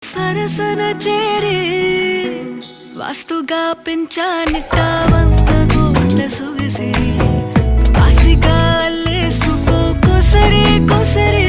ಸರಸನ ಚೇರಿ ವಾಸ್ತುಗಾ ಪಿಂಚಾನಿಟ್ಟ వంద కోట్ల సొగసిరి ఆస్తిగా అల్లేసుకో కొసరి కొసరి